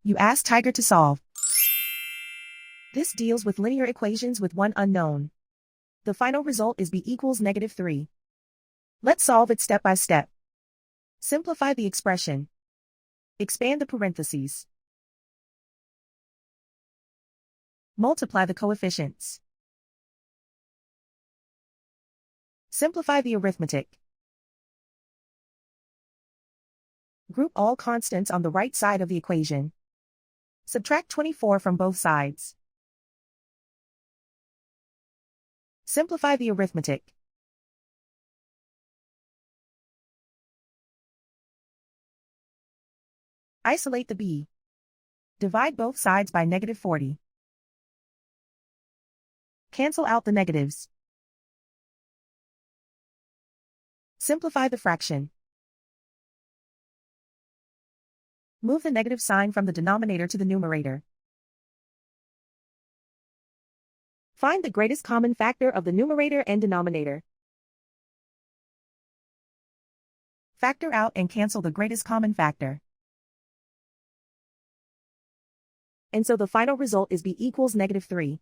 You ask Tiger to solve. This deals with linear equations with one unknown. The final result is b equals -3. Let's solve it step by step. Simplify the expression. Expand the parentheses. Multiply the coefficients. Simplify the arithmetic. Group all constants on the right side of the equation. Subtract 24 from both sides. Simplify the arithmetic. Isolate the b. Divide both sides by -40. Cancel out the negatives. Simplify the fraction. Move the negative sign from the denominator to the numerator. Find the greatest common factor of the numerator and denominator. Factor out and cancel the greatest common factor. And so the final result is b equals -3.